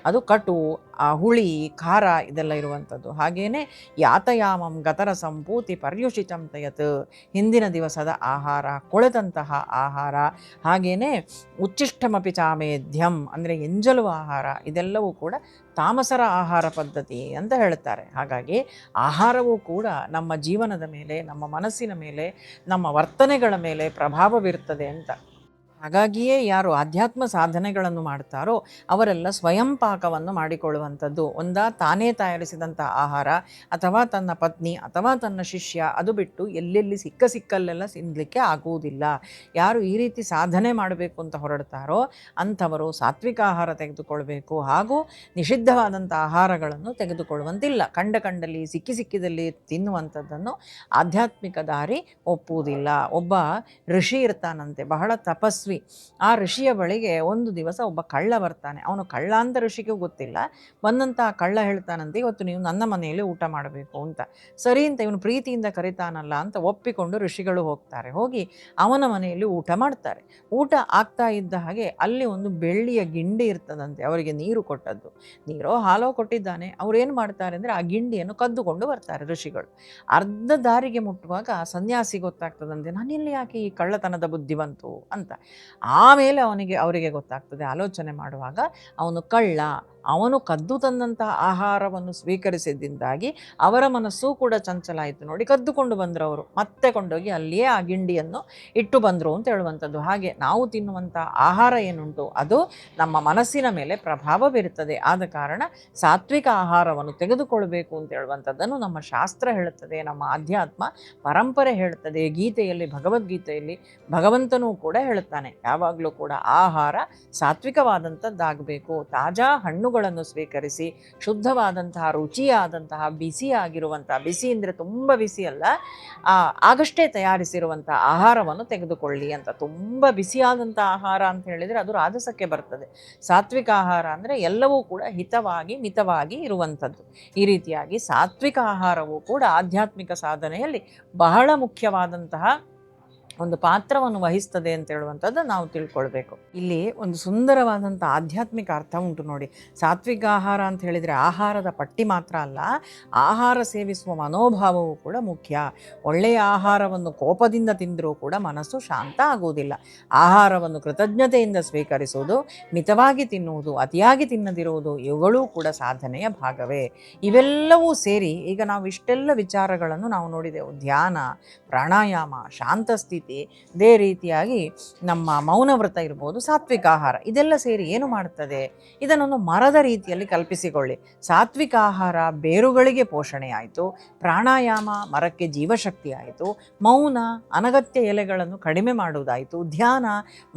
ಅದು ಕಟು, ಹುಳಿ, ಖಾರ ಇದೆಲ್ಲ ಇರುವಂಥದ್ದು. ಹಾಗೇನೆ ಯಾತಯಾಮಂ ಗತರಸಂ ಪೂತಿ ಪರ್ಯುಷಿತಂ ತಯತ್, ಹಿಂದಿನ ದಿವಸದ ಆಹಾರ, ಕೊಳೆತಂತಹ ಆಹಾರ, ಹಾಗೇನೆ ಉಚ್ಚಿಷ್ಟಮಪಿ ಚಾಮೇಧ್ಯಂ ಅಂದರೆ ಎಂಜಲುವ ಆಹಾರ, ಇದೆಲ್ಲವೂ ಕೂಡ ತಾಮಸರ ಆಹಾರ ಪದ್ಧತಿ ಅಂತ ಹೇಳ್ತಾರೆ. ಹಾಗಾಗಿ ಆಹಾರವೂ ಕೂಡ ನಮ್ಮ ಜೀವನದ ಮೇಲೆ, ನಮ್ಮ ಮನಸ್ಸಿನ ಮೇಲೆ, ನಮ್ಮ ವರ್ತನೆಗಳ ಮೇಲೆ ಪ್ರಭಾವ ಬೀರುತ್ತದೆ ಅಂತ. ಹಾಗಾಗಿಯೇ ಯಾರು ಆಧ್ಯಾತ್ಮ ಸಾಧನೆಗಳನ್ನು ಮಾಡ್ತಾರೋ ಅವರೆಲ್ಲ ಸ್ವಯಂ ಪಾಕವನ್ನು ಮಾಡಿಕೊಳ್ಳುವಂಥದ್ದು. ತಾನೇ ತಯಾರಿಸಿದಂಥ ಆಹಾರ ಅಥವಾ ತನ್ನ ಪತ್ನಿ ಅಥವಾ ತನ್ನ ಶಿಷ್ಯ, ಅದು ಬಿಟ್ಟು ಎಲ್ಲೆಲ್ಲಿ ಸಿಕ್ಕಲ್ಲೆಲ್ಲ ತಿನ್ನಲಿಕ್ಕೆ ಆಗುವುದಿಲ್ಲ. ಯಾರು ಈ ರೀತಿ ಸಾಧನೆ ಮಾಡಬೇಕು ಅಂತ ಹೊರಡ್ತಾರೋ ಅಂಥವರು ಸಾತ್ವಿಕ ಆಹಾರ ತೆಗೆದುಕೊಳ್ಬೇಕು, ಹಾಗೂ ನಿಷಿದ್ಧವಾದಂಥ ಆಹಾರಗಳನ್ನು ತೆಗೆದುಕೊಳ್ಳುವಂತಿಲ್ಲ. ಕಂಡಲ್ಲಿ ಸಿಕ್ಕಿದಲ್ಲಿ ತಿನ್ನುವಂಥದ್ದನ್ನು ಆಧ್ಯಾತ್ಮಿಕ ದಾರಿ ಒಪ್ಪುವುದಿಲ್ಲ. ಒಬ್ಬ ಋಷಿ ಇರ್ತಾನಂತೆ, ಬಹಳ ತಪಸ್ವಿ. ಆ ಋಷಿಯ ಬಳಿಗೆ ಒಂದು ದಿವಸ ಒಬ್ಬ ಕಳ್ಳ ಬರ್ತಾನೆ. ಅವನು ಕಳ್ಳ ಅಂತ ಋಷಿಗೂ ಗೊತ್ತಿಲ್ಲ. ಬಂದಂಥ ಕಳ್ಳ ಹೇಳ್ತಾನಂತೆ, ಇವತ್ತು ನೀವು ನನ್ನ ಮನೆಯಲ್ಲಿ ಊಟ ಮಾಡಬೇಕು ಅಂತ. ಸರಿ ಅಂತ ಇವನು ಪ್ರೀತಿಯಿಂದ ಕರಿತಾನಲ್ಲ ಅಂತ ಒಪ್ಪಿಕೊಂಡು ಋಷಿಗಳು ಹೋಗ್ತಾರೆ. ಹೋಗಿ ಅವನ ಮನೆಯಲ್ಲಿ ಊಟ ಮಾಡ್ತಾರೆ. ಊಟ ಆಗ್ತಾ ಇದ್ದ ಹಾಗೆ ಅಲ್ಲಿ ಒಂದು ಬೆಳ್ಳಿಯ ಗಿಂಡಿ ಇರ್ತದಂತೆ, ಅವರಿಗೆ ನೀರು ಕೊಟ್ಟದ್ದು. ನೀರೋ ಹಾಲೋ ಕೊಟ್ಟಿದ್ದಾನೆ. ಅವ್ರು ಏನು ಮಾಡ್ತಾರೆ ಅಂದರೆ ಆ ಗಿಂಡಿಯನ್ನು ಕದ್ದುಕೊಂಡು ಬರ್ತಾರೆ ಋಷಿಗಳು. ಅರ್ಧ ದಾರಿಗೆ ಮುಟ್ಟುವಾಗ ಸನ್ಯಾಸಿ ಗೊತ್ತಾಗ್ತದಂತೆ, ನಾನಿಲ್ಲಿ ಯಾಕೆ ಈ ಕಳ್ಳತನದ ಬುದ್ಧಿ ಬಂತು ಅಂತ. ಆಮೇಲೆ ಅವರಿಗೆ ಗೊತ್ತಾಗ್ತದೆ, ಆಲೋಚನೆ ಮಾಡುವಾಗ ಅವನು ಕಳ್ಳ, ಅವನು ಕದ್ದು ತಂದಂತಹ ಆಹಾರವನ್ನು ಸ್ವೀಕರಿಸಿದ್ದಾಗಿ ಅವರ ಮನಸ್ಸು ಕೂಡ ಚಂಚಲ ಆಯಿತು. ನೋಡಿ, ಕದ್ದುಕೊಂಡು ಬಂದರು ಅವರು, ಮತ್ತೆ ಕೊಂಡೋಗಿ ಅಲ್ಲಿಯೇ ಆ ಗಿಂಡಿಯನ್ನು ಇಟ್ಟು ಬಂದರು ಅಂತ ಹೇಳುವಂಥದ್ದು. ಹಾಗೆ ನಾವು ತಿನ್ನುವಂಥ ಆಹಾರ ಏನುಂಟು ಅದು ನಮ್ಮ ಮನಸ್ಸಿನ ಮೇಲೆ ಪ್ರಭಾವ ಬೀರುತ್ತದೆ. ಆದ ಕಾರಣ ಸಾತ್ವಿಕ ಆಹಾರವನ್ನು ತೆಗೆದುಕೊಳ್ಬೇಕು ಅಂತ ಹೇಳುವಂಥದ್ದನ್ನು ನಮ್ಮ ಶಾಸ್ತ್ರ ಹೇಳುತ್ತದೆ, ನಮ್ಮ ಆಧ್ಯಾತ್ಮ ಪರಂಪರೆ ಹೇಳುತ್ತದೆ. ಗೀತೆಯಲ್ಲಿ, ಭಗವದ್ಗೀತೆಯಲ್ಲಿ ಭಗವಂತನೂ ಕೂಡ ಹೇಳುತ್ತಾನೆ, ಯಾವಾಗಲೂ ಕೂಡ ಆಹಾರ ಸಾತ್ವಿಕವಾದಂಥದ್ದಾಗಬೇಕು. ತಾಜಾ ಹಣ್ಣುಗಳನ್ನು ಸ್ವೀಕರಿಸಿ ಶುದ್ಧವಾದಂತಹ ರುಚಿಯಾದಂತಹ ಬಿಸಿಯಾಗಿರುವಂತಹ, ಬಿಸಿ ಅಂದರೆ ತುಂಬ ಬಿಸಿ ಅಲ್ಲ, ಆಗಷ್ಟೇ ತಯಾರಿಸಿರುವಂಥ ಆಹಾರವನ್ನು ತೆಗೆದುಕೊಳ್ಳಿ ಅಂತ. ತುಂಬ ಬಿಸಿಯಾದಂಥ ಆಹಾರ ಅಂತ ಹೇಳಿದರೆ ಅದು ರಾಜಸಕ್ಕೆ ಬರ್ತದೆ. ಸಾತ್ವಿಕ ಆಹಾರ ಅಂದರೆ ಎಲ್ಲವೂ ಕೂಡ ಹಿತವಾಗಿ ಮಿತವಾಗಿ ಇರುವಂಥದ್ದು. ಈ ರೀತಿಯಾಗಿ ಸಾತ್ವಿಕ ಆಹಾರವೂ ಕೂಡ ಆಧ್ಯಾತ್ಮಿಕ ಸಾಧನೆಯಲ್ಲಿ ಬಹಳ ಮುಖ್ಯವಾದಂತಹ ಒಂದು ಪಾತ್ರವನ್ನು ವಹಿಸ್ತದೆ ಅಂತ ಹೇಳುವಂಥದ್ದು ನಾವು ತಿಳ್ಕೊಳ್ಬೇಕು. ಇಲ್ಲಿ ಒಂದು ಸುಂದರವಾದಂಥ ಆಧ್ಯಾತ್ಮಿಕ ಅರ್ಥ ಉಂಟು ನೋಡಿ. ಸಾತ್ವಿಕ ಆಹಾರ ಅಂತ ಹೇಳಿದರೆ ಆಹಾರದ ಪಟ್ಟಿ ಮಾತ್ರ ಅಲ್ಲ, ಆಹಾರ ಸೇವಿಸುವ ಮನೋಭಾವವೂ ಕೂಡ ಮುಖ್ಯ. ಒಳ್ಳೆಯ ಆಹಾರವನ್ನು ಕೋಪದಿಂದ ತಿಂದರೂ ಕೂಡ ಮನಸ್ಸು ಶಾಂತ ಆಗುವುದಿಲ್ಲ. ಆಹಾರವನ್ನು ಕೃತಜ್ಞತೆಯಿಂದ ಸ್ವೀಕರಿಸುವುದು, ಮಿತವಾಗಿ ತಿನ್ನುವುದು, ಅತಿಯಾಗಿ ತಿನ್ನದಿರುವುದು, ಇವುಗಳೂ ಕೂಡ ಸಾಧನೆಯ ಭಾಗವೇ. ಇವೆಲ್ಲವೂ ಸೇರಿ ಈಗ ನಾವು ಇಷ್ಟೆಲ್ಲ ವಿಚಾರಗಳನ್ನು ನಾವು ನೋಡಿದೆವು. ಧ್ಯಾನ, ಪ್ರಾಣಾಯಾಮ, ಶಾಂತಸ್ಥಿತಿ, ಇದೇ ರೀತಿಯಾಗಿ ನಮ್ಮ ಮೌನವ್ರತ ಇರ್ಬೋದು, ಸಾತ್ವಿಕ ಆಹಾರ, ಇದೆಲ್ಲ ಸೇರಿ ಏನು ಮಾಡುತ್ತದೆ? ಇದನ್ನೊಂದು ಮರದ ರೀತಿಯಲ್ಲಿ ಕಲ್ಪಿಸಿಕೊಳ್ಳಿ. ಸಾತ್ವಿಕ ಆಹಾರ ಬೇರುಗಳಿಗೆ ಪೋಷಣೆ ಆಯಿತು, ಪ್ರಾಣಾಯಾಮ ಮರಕ್ಕೆ ಜೀವಶಕ್ತಿ ಆಯಿತು, ಮೌನ ಅನಗತ್ಯ ಎಲೆಗಳನ್ನು ಕಡಿಮೆ ಮಾಡುವುದಾಯಿತು, ಧ್ಯಾನ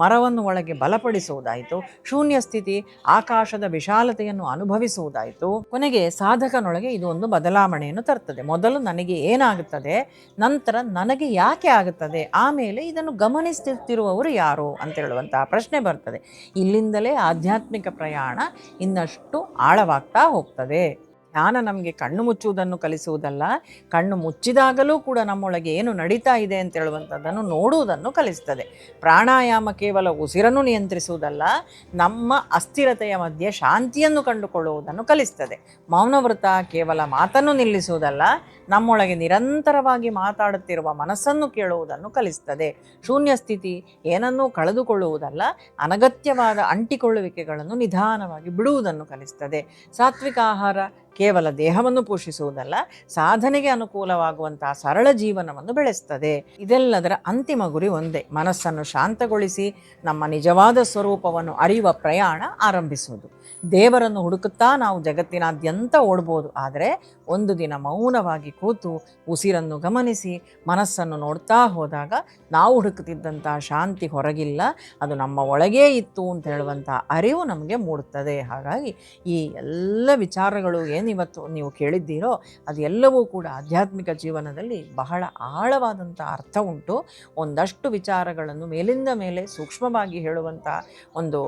ಮರವನ್ನು ಒಳಗೆ ಬಲಪಡಿಸುವುದಾಯಿತು, ಶೂನ್ಯ ಸ್ಥಿತಿ ಆಕಾಶದ ವಿಶಾಲತೆಯನ್ನು ಅನುಭವಿಸುವುದಾಯಿತು. ಕೊನೆಗೆ ಸಾಧಕನೊಳಗೆ ಇದು ಒಂದು ಬದಲಾವಣೆಯನ್ನು ತರ್ತದೆ. ಮೊದಲು ನನಗೆ ಏನಾಗುತ್ತದೆ, ನಂತರ ನನಗೆ ಯಾಕೆ ಆಗುತ್ತದೆ, ಆಮೇಲೆ ಇದನ್ನು ಗಮನಿಸುತ್ತಿರುವವರು ಯಾರು ಅಂತ ಹೇಳುವಂತಹ ಪ್ರಶ್ನೆ ಬರ್ತದೆ. ಇಲ್ಲಿಂದಲೇ ಆಧ್ಯಾತ್ಮಿಕ ಪ್ರಯಾಣ ಇನ್ನಷ್ಟು ಆಳವಾಗ್ತಾ ಹೋಗ್ತದೆ. ಧ್ಯಾನ ನಮಗೆ ಕಣ್ಣು ಮುಚ್ಚುವುದನ್ನು ಕಲಿಸುವುದಲ್ಲ, ಕಣ್ಣು ಮುಚ್ಚಿದಾಗಲೂ ಕೂಡ ನಮ್ಮೊಳಗೆ ಏನು ನಡೀತಾ ಇದೆ ಅಂತ ಹೇಳುವಂಥದ್ದನ್ನು ನೋಡುವುದನ್ನು ಕಲಿಸ್ತದೆ. ಪ್ರಾಣಾಯಾಮ ಕೇವಲ ಉಸಿರನ್ನು ನಿಯಂತ್ರಿಸುವುದಲ್ಲ, ನಮ್ಮ ಅಸ್ಥಿರತೆಯ ಮಧ್ಯೆ ಶಾಂತಿಯನ್ನು ಕಂಡುಕೊಳ್ಳುವುದನ್ನು ಕಲಿಸ್ತದೆ. ಮೌನವ್ರತ ಕೇವಲ ಮಾತನ್ನು ನಿಲ್ಲಿಸುವುದಲ್ಲ, ನಮ್ಮೊಳಗೆ ನಿರಂತರವಾಗಿ ಮಾತಾಡುತ್ತಿರುವ ಮನಸ್ಸನ್ನು ಕೇಳುವುದನ್ನು ಕಲಿಸ್ತದೆ. ಶೂನ್ಯ ಸ್ಥಿತಿ ಏನನ್ನೂ ಕಳೆದುಕೊಳ್ಳುವುದಲ್ಲ, ಅನಗತ್ಯವಾದ ಅಂಟಿಕೊಳ್ಳುವಿಕೆಗಳನ್ನು ನಿಧಾನವಾಗಿ ಬಿಡುವುದನ್ನು ಕಲಿಸ್ತದೆ. ಸಾತ್ವಿಕ ಆಹಾರ ಕೇವಲ ದೇಹವನ್ನು ಪೋಷಿಸುವುದಲ್ಲ, ಸಾಧನೆಗೆ ಅನುಕೂಲವಾಗುವಂತಹ ಸರಳ ಜೀವನವನ್ನು ಬೆಳೆಸ್ತದೆ. ಇದೆಲ್ಲದರ ಅಂತಿಮ ಗುರಿ ಒಂದೇ, ಮನಸ್ಸನ್ನು ಶಾಂತಗೊಳಿಸಿ ನಮ್ಮ ನಿಜವಾದ ಸ್ವರೂಪವನ್ನು ಅರಿಯುವ ಪ್ರಯಾಣ ಆರಂಭಿಸುವುದು. ದೇವರನ್ನು ಹುಡುಕುತ್ತಾ ನಾವು ಜಗತ್ತಿನಾದ್ಯಂತ ಓಡ್ಬೋದು, ಆದರೆ ಒಂದು ದಿನ ಮೌನವಾಗಿ ಕೂತು ಉಸಿರನ್ನು ಗಮನಿಸಿ ಮನಸ್ಸನ್ನು ನೋಡ್ತಾ ಹೋದಾಗ ನಾವು ಹುಡುಕುತ್ತಿದ್ದಂಥ ಶಾಂತಿ ಹೊರಗಿಲ್ಲ, ಅದು ನಮ್ಮ ಒಳಗೇ ಇತ್ತು ಅಂತ ಹೇಳುವಂಥ ಅರಿವು ನಮಗೆ ಮೂಡುತ್ತದೆ. ಹಾಗಾಗಿ ಈ ಎಲ್ಲ ವಿಚಾರಗಳು ಏನಿವತ್ತು ನೀವು ಕೇಳಿದ್ದೀರೋ ಅದು ಎಲ್ಲವೂ ಕೂಡ ಆಧ್ಯಾತ್ಮಿಕ ಜೀವನದಲ್ಲಿ ಬಹಳ ಆಳವಾದಂಥ ಅರ್ಥ ಉಂಟು. ಒಂದಷ್ಟು ವಿಚಾರಗಳನ್ನು ಮೇಲಿಂದ ಮೇಲೆ ಸೂಕ್ಷ್ಮವಾಗಿ ಹೇಳುವಂಥ ಒಂದು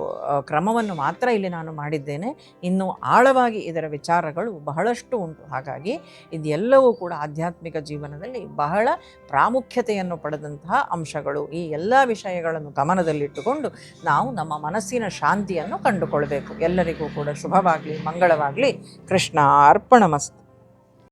ಕ್ರಮವನ್ನು ಮಾತ್ರ ಇಲ್ಲಿ ನಾನು ಮಾಡಿದ್ದೇನೆ. ಇನ್ನು ಆಳವಾಗಿ ಇದರ ವಿಚಾರಗಳು ಬಹಳಷ್ಟು ಉಂಟು. ಹಾಗಾಗಿ ಇದೆಲ್ಲವೂ ಕೂಡ ಆಧ್ಯಾತ್ಮಿಕ ಜೀವನದಲ್ಲಿ ಬಹಳ ಪ್ರಾಮುಖ್ಯತೆಯನ್ನು ಪಡೆದಂತಹ ಅಂಶಗಳು. ಈ ಎಲ್ಲ ವಿಷಯಗಳನ್ನು ಗಮನದಲ್ಲಿಟ್ಟುಕೊಂಡು ನಾವು ನಮ್ಮ ಮನಸ್ಸಿನ ಶಾಂತಿಯನ್ನು ಕಂಡುಕೊಳ್ಬೇಕು. ಎಲ್ಲರಿಗೂ ಕೂಡ ಶುಭವಾಗಲಿ, ಮಂಗಳವಾಗಲಿ. ಕೃಷ್ಣ ಅರ್ಪಣಮಸ್ತು.